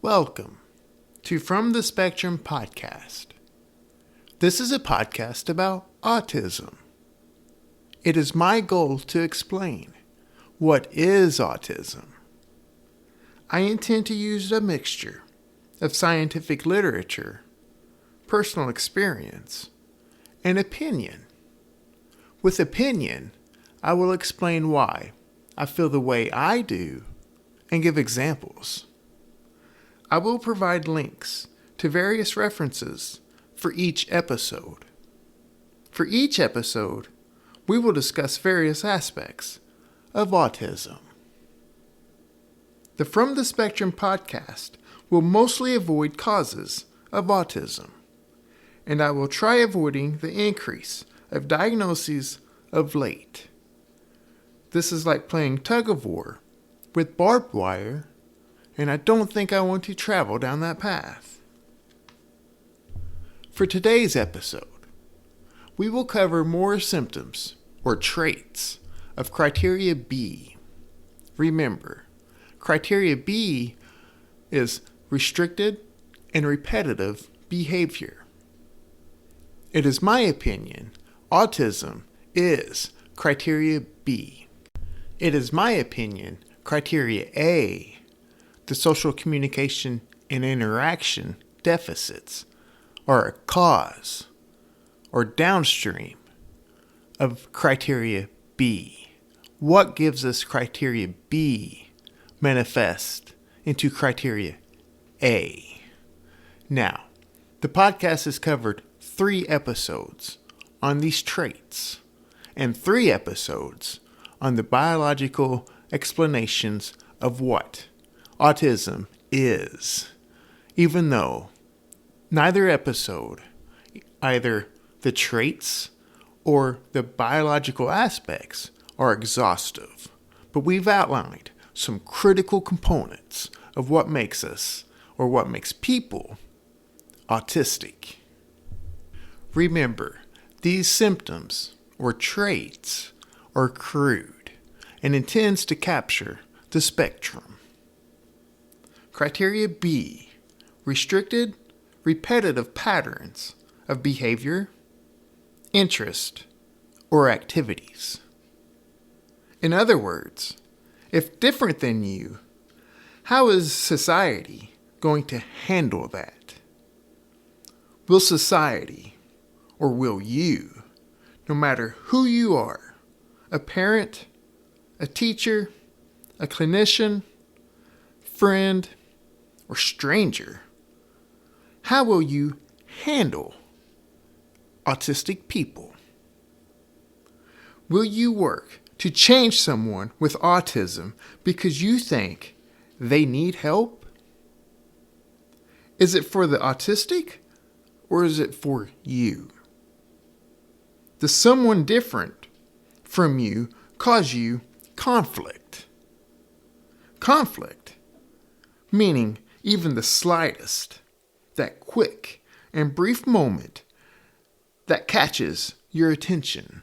Welcome to From the Spectrum podcast. This is a podcast about autism. It is my goal to explain what is autism. I intend to use a mixture of scientific literature, personal experience, and opinion. With opinion, I will explain why I feel the way I do and give examples. I will provide links to various references for each episode. For each episode, we will discuss various aspects of autism. The From the Spectrum podcast will mostly avoid causes of autism, and I will try avoiding the increase of diagnoses of late. This is like playing tug of war with barbed wire, and I don't think I want to travel down that path. For today's episode, we will cover more symptoms or traits of criteria B. Remember, criteria B is restricted and repetitive behavior. It is my opinion autism is criteria B. It is my opinion criteria A, the social communication and interaction deficits, are a cause or downstream of criteria B. What gives us criteria B manifest into criteria A? Now, the podcast has covered 3 episodes on these traits and 3 episodes on the biological explanations of what autism is, even though neither episode, either the traits or the biological aspects, are exhaustive. But we've outlined some critical components of what makes us, or what makes people, autistic. Remember, these symptoms or traits are crude and intends to capture the spectrum. Criteria B, restricted, repetitive patterns of behavior, interest, or activities. In other words, if different than you, how is society going to handle that? Will society, or will you, no matter who you are, a parent, a teacher, a clinician, friend, or stranger, how will you handle autistic people? Will you work to change someone with autism because you think they need help? Is it for the autistic or is it for you? Does someone different from you cause you conflict? Conflict, meaning even the slightest, that quick and brief moment that catches your attention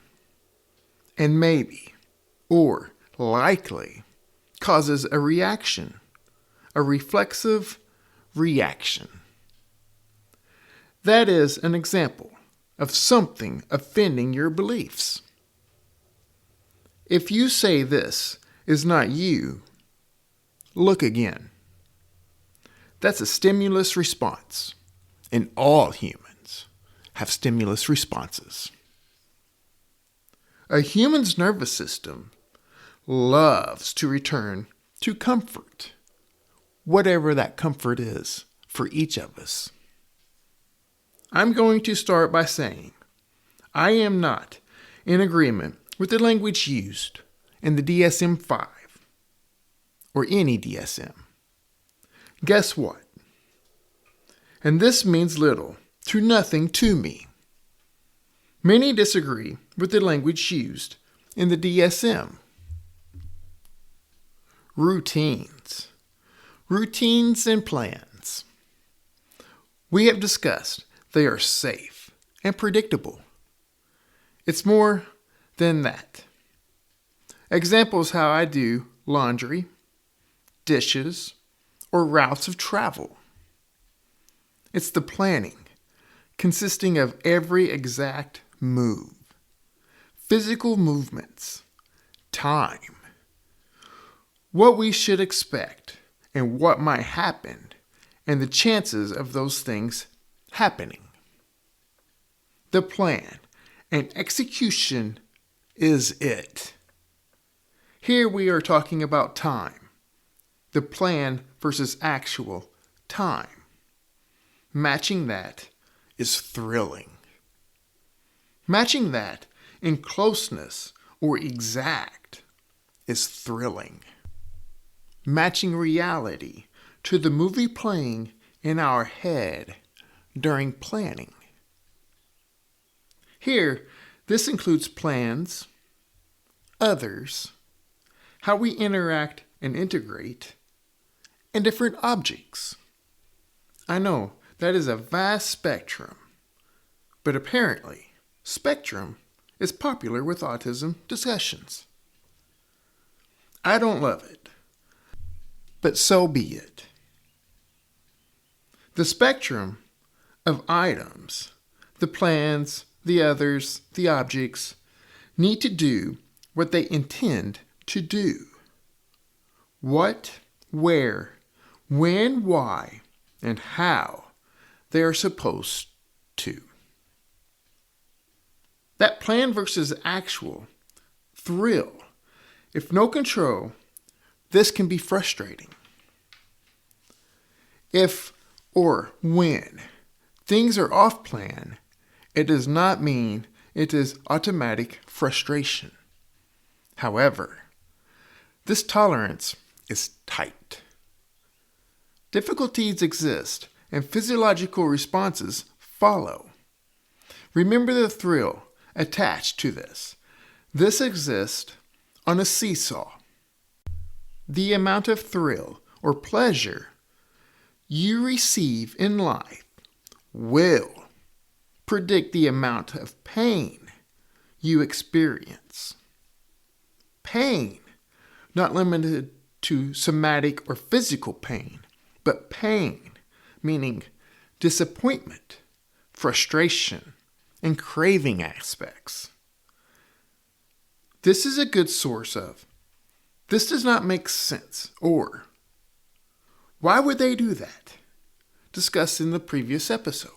and maybe, or likely, causes a reaction, a reflexive reaction. That is an example of something offending your beliefs. If you say this is not you, look again. That's a stimulus response, and all humans have stimulus responses. A human's nervous system loves to return to comfort, whatever that comfort is for each of us. I'm going to start by saying I am not in agreement with the language used in the DSM-5 or any DSM. Guess what? And this means little to nothing to me. Many disagree with the language used in the DSM. Routines. Routines and plans. We have discussed they are safe and predictable. It's more than that. Examples how I do laundry, dishes, or routes of travel. It's the planning, consisting of every exact move, physical movements, time, what we should expect, and what might happen, and the chances of those things happening. The plan and execution is it. Here we are talking about time, the plan versus actual time. Matching that is thrilling. Matching that in closeness or exact is thrilling. Matching reality to the movie playing in our head during planning. Here, this includes plans, others, how we interact and integrate, and different objects. I know that is a vast spectrum, but apparently, spectrum is popular with autism discussions. I don't love it, but so be it. The spectrum of items, the plans, the others, the objects, need to do what they intend to do. What, where, when, why, and how they are supposed to. That plan versus actual thrill. If no control, this can be frustrating. If or when things are off plan, it does not mean it is automatic frustration. However, this tolerance is tight. Difficulties exist and physiological responses follow. Remember the thrill attached to this. This exists on a seesaw. The amount of thrill or pleasure you receive in life will predict the amount of pain you experience. Pain, not limited to somatic or physical pain, but pain, meaning disappointment, frustration, and craving aspects. This is a good source of, this does not make sense, or why would they do that? Discussed in the previous episode.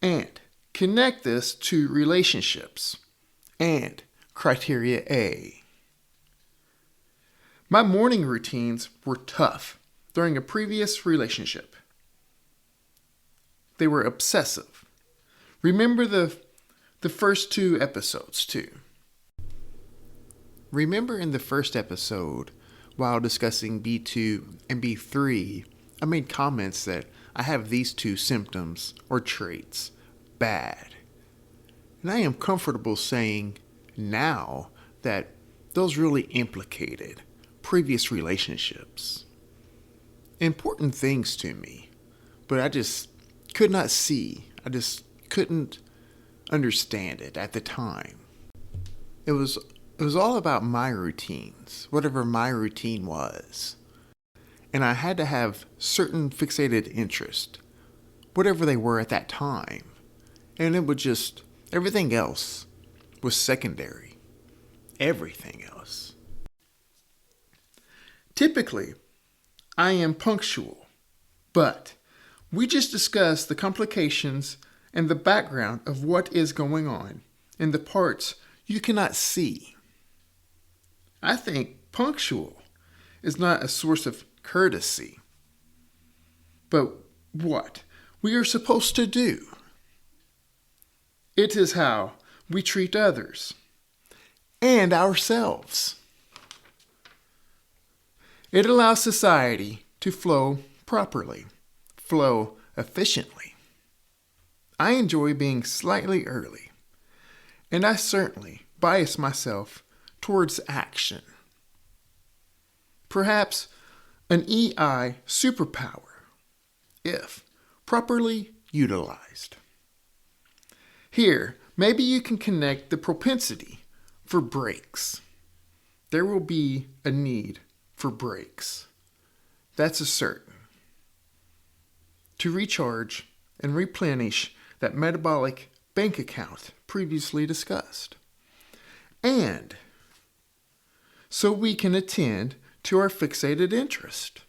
And connect this to relationships and criteria A. My morning routines were tough during a previous relationship. They were obsessive. Remember the first two episodes too. Remember in the first episode, while discussing B2 and B3, I made comments that I have these two symptoms or traits bad. And I am comfortable saying now that those really implicated previous relationships. Important things to me, but I just could not see. I just couldn't understand it at the time. It was all about my routines, whatever my routine was. And I had to have certain fixated interests, whatever they were at that time. And it would just, everything else was secondary. Everything else. Typically, I am punctual, but we just discussed the complications and the background of what is going on and the parts you cannot see. I think punctual is not a source of courtesy, but what we are supposed to do. It is how we treat others and ourselves. It allows society to flow properly, flow efficiently. I enjoy being slightly early, and I certainly bias myself towards action. Perhaps an EI superpower, if properly utilized. Here, maybe you can connect the propensity for breaks. There will be a need for breaks. That's a certain. To recharge and replenish that metabolic bank account previously discussed. And so we can attend to our fixated interest.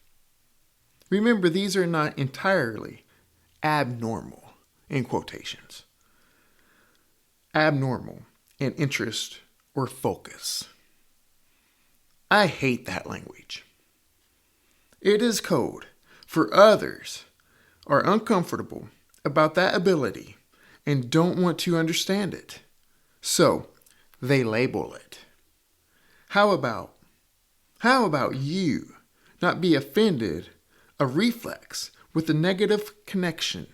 Remember, these are not entirely abnormal, in quotations. Abnormal in interest or focus. I hate that language. It is code for others are uncomfortable about that ability and don't want to understand it. So they label it. How about you not be offended, a reflex with a negative connection?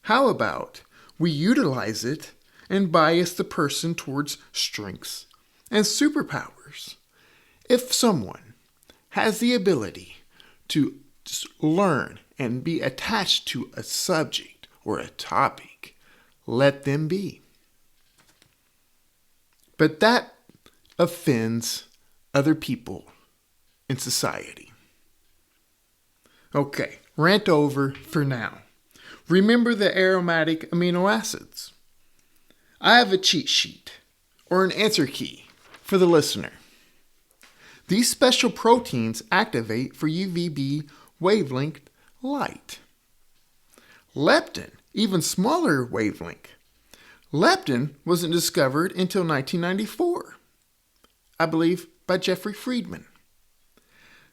How about we utilize it and bias the person towards strengths and superpowers? If someone has the ability to learn and be attached to a subject or a topic, let them be. But that offends other people in society. Okay, rant over for now. Remember the aromatic amino acids. I have a cheat sheet or an answer key for the listener. These special proteins activate for UVB wavelength light. Leptin, even smaller wavelength. Leptin wasn't discovered until 1994, I believe by Jeffrey Friedman.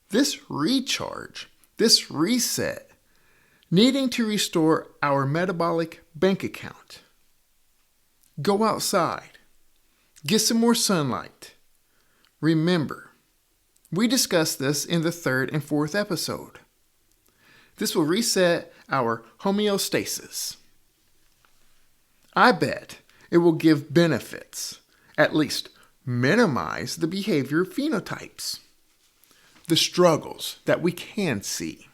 This recharge, this reset, needing to restore our metabolic bank account. Go outside. Get some more sunlight. Remember, we discussed this in the 3rd and 4th episode. This will reset our homeostasis. I bet it will give benefits, at least minimize the behavior phenotypes, the struggles that we can see.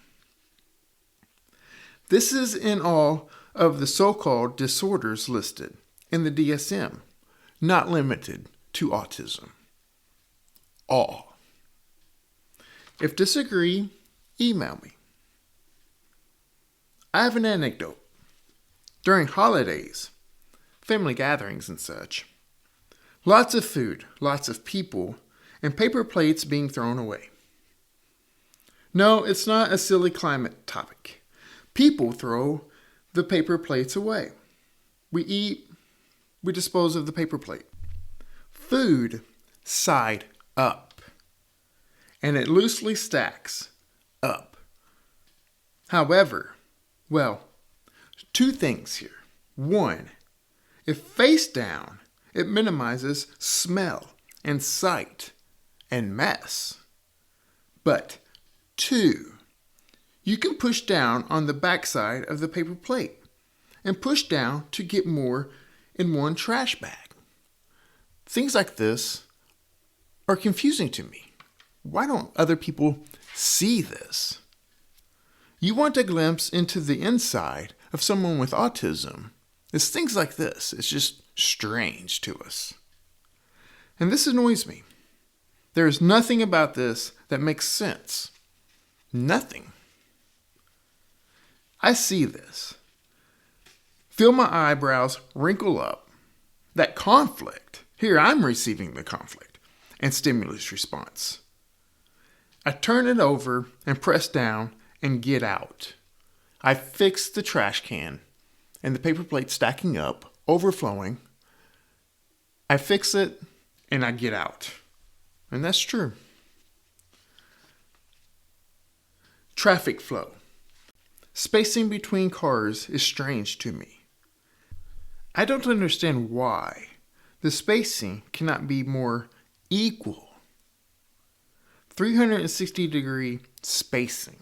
This is in all of the so-called disorders listed in the DSM, not limited to autism. All. If disagree, email me. I have an anecdote. During holidays, family gatherings and such, lots of food, lots of people, and paper plates being thrown away. No, it's not a silly climate topic. People throw the paper plates away. We eat, we dispose of the paper plate. Food side up. And it loosely stacks up. However, two things here. One, if face down, it minimizes smell and sight and mess. But 2, you can push down on the backside of the paper plate and push down to get more in one trash bag. Things like this are confusing to me. Why don't other people see this? You want a glimpse into the inside of someone with autism. It's things like this. It's just strange to us. And this annoys me. There is nothing about this that makes sense. Nothing. I see this. Feel my eyebrows wrinkle up. That conflict. Here I'm receiving the conflict and stimulus response. I turn it over and press down and get out. I fix the trash can and the paper plate stacking up, overflowing. I fix it and I get out. And that's true. Traffic flow. Spacing between cars is strange to me. I don't understand why the spacing cannot be more equal. 360-degree spacing.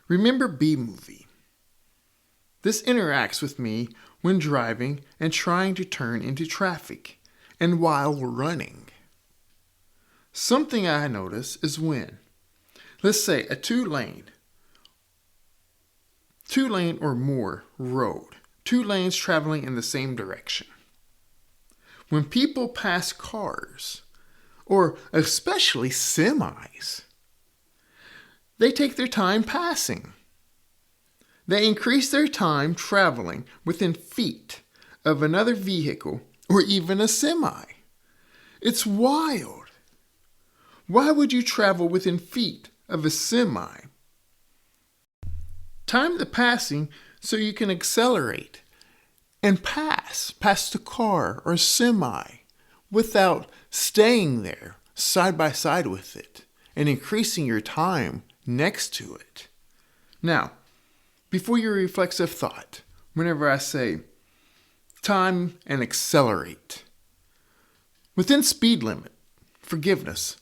Remember B-movie. This interacts with me when driving and trying to turn into traffic and while running. Something I notice is when, let's say a two-lane or more road, 2 lanes traveling in the same direction. When people pass cars, or especially semis, they take their time passing. They increase their time traveling within feet of another vehicle or even a semi. It's wild. Why would you travel within feet of a semi? Time the passing so you can accelerate and pass past the car or semi without staying there side by side with it and increasing your time next to it. Now, before your reflexive thought, whenever I say time and accelerate, within speed limit, forgiveness,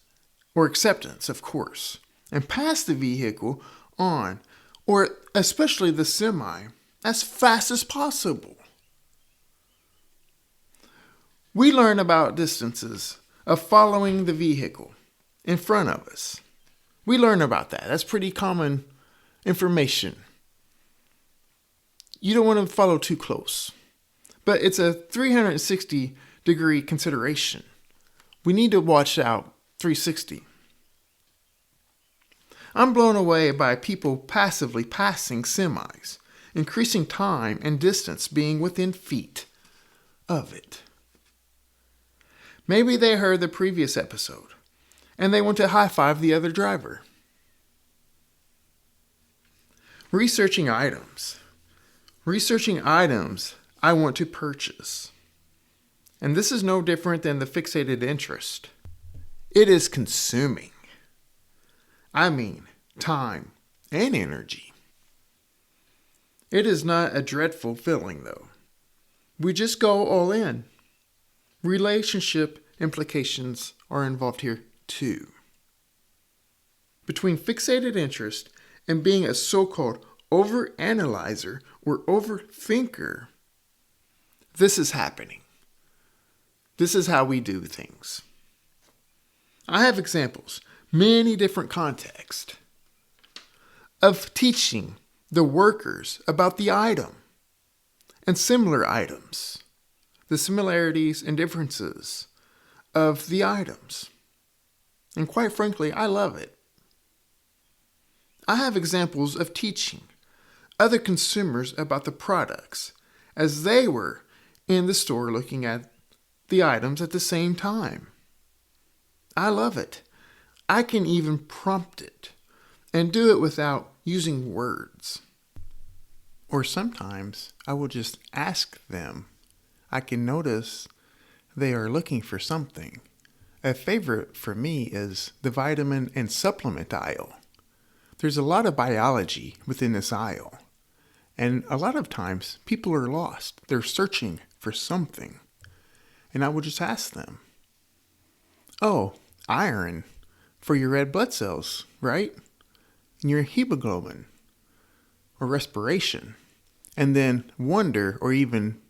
or acceptance, of course, and pass the vehicle on, or especially the semi, as fast as possible. We learn about distances of following the vehicle in front of us. We learn about that. That's pretty common information. You don't want to follow too close, but it's a 360-degree consideration. We need to watch out 360. I'm blown away by people passively passing semis, increasing time and distance being within feet of it. Maybe they heard the previous episode and they want to high-five the other driver. Researching items I want to purchase. And this is no different than the fixated interest. It is consuming. I mean, time and energy. It is not a dreadful feeling, though. We just go all in. Relationship implications are involved here, too. Between fixated interest and being a so-called overanalyzer or overthinker, this is happening. This is how we do things. I have examples, many different contexts, of teaching the workers about the item and similar items, the similarities and differences of the items. And quite frankly, I love it. I have examples of teaching other consumers about the products as they were in the store looking at the items at the same time. I love it. I can even prompt it and do it without using words. Or sometimes I will just ask them. I can notice they are looking for something. A favorite for me is the vitamin and supplement aisle. There's a lot of biology within this aisle. And a lot of times people are lost. They're searching for something. And I will just ask them, oh, iron for your red blood cells, right? And your hemoglobin or respiration. And then wonder or even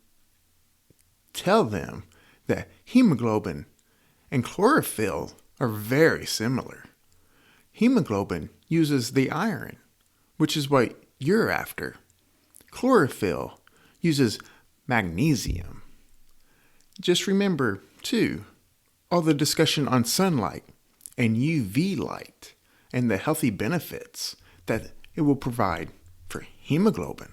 tell them that hemoglobin and chlorophyll are very similar. Hemoglobin uses the iron, which is what you're after. Chlorophyll uses magnesium. Just remember, too, all the discussion on sunlight and UV light and the healthy benefits that it will provide for hemoglobin.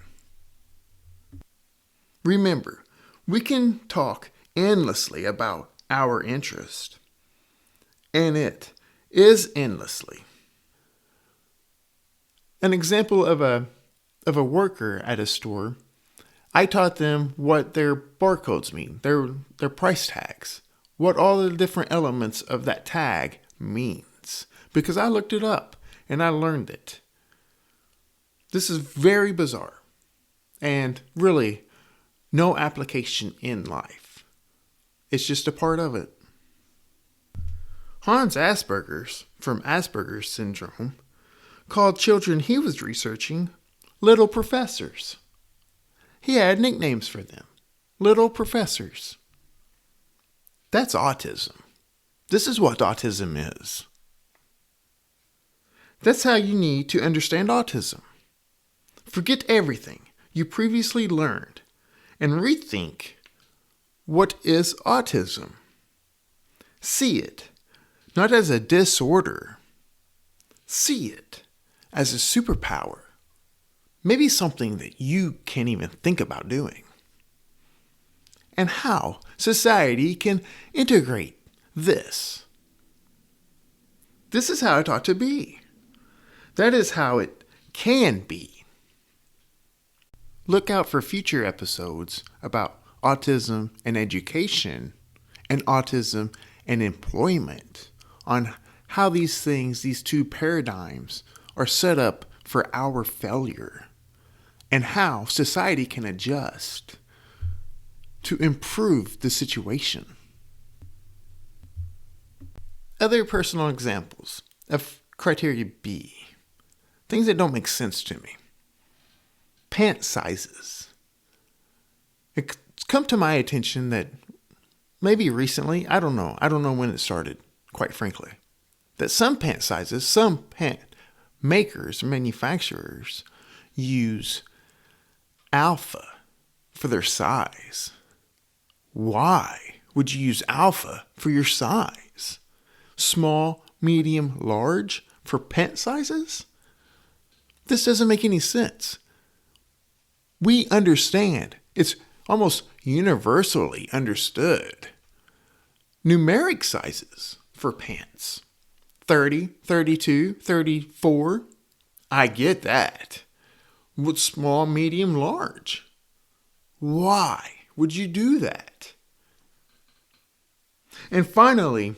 Remember, we can talk endlessly about our interest, and it is endlessly. An example of a worker at a store, I taught them what their barcodes mean, their price tags, what all the different elements of that tag means, because I looked it up and I learned it. This is very bizarre and really no application in life. It's just a part of it. Hans Aspergers, from Asperger's syndrome, called children he was researching little professors. He had nicknames for them, little professors. That's autism. This is what autism is. That's how you need to understand autism. Forget everything you previously learned and rethink what is autism. See it not as a disorder. See it as a superpower, maybe something that you can't even think about doing, and how society can integrate this. This is how it ought to be. That is how it can be. Look out for future episodes about autism and education and autism and employment, on how these things, these two paradigms, are set up for our failure, and how society can adjust to improve the situation. Other personal examples of criteria B, things that don't make sense to me. Pant sizes. It's come to my attention that maybe recently, I don't know when it started, quite frankly, that some pant sizes, some pant makers, manufacturers use alpha for their size. Why would you use alpha for your size? Small, medium, large for pant sizes? This doesn't make any sense. We understand, it's almost universally understood, numeric sizes for pants. 30, 32, 34. I get that. With small, medium, large. Why would you do that? And finally,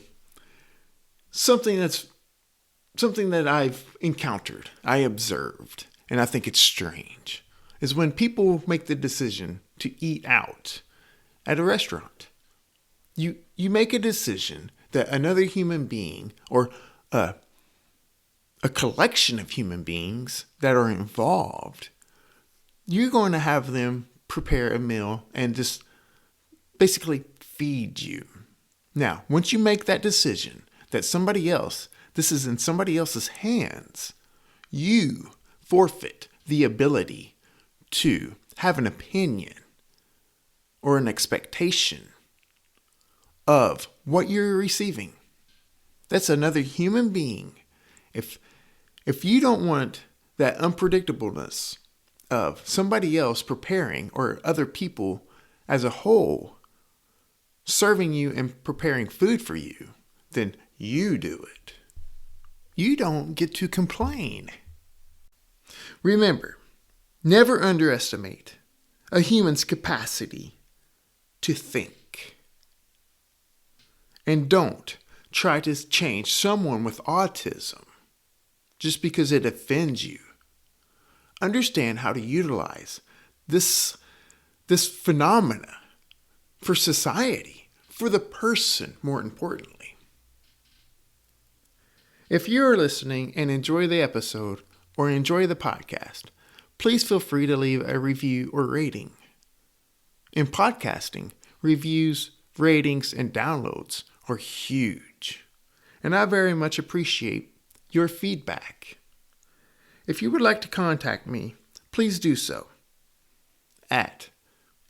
something that I've encountered, I observed, and I think it's strange, is when people make the decision to eat out at a restaurant. You make a decision that another human being, or a collection of human beings that are involved, you're going to have them prepare a meal and just basically feed you. Now, once you make that decision that this is in somebody else's hands, you forfeit the ability to have an opinion or an expectation of what you're receiving. That's another human being. If you don't want that unpredictableness of somebody else preparing, or other people as a whole serving you and preparing food for you, then you do it. You don't get to complain. Remember, never underestimate a human's capacity to think. And don't try to change someone with autism just because it offends you. Understand how to utilize this phenomena for society, for the person, more importantly. If you're listening and enjoy the episode or enjoy the podcast, please feel free to leave a review or rating. In podcasting, reviews, ratings, and downloads are huge, and I very much appreciate your feedback. If you would like to contact me, please do so at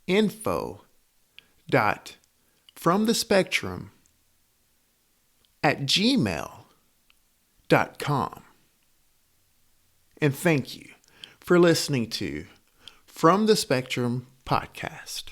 info.fromthespectrum@gmail.com. And thank you for listening to From the Spectrum Podcast.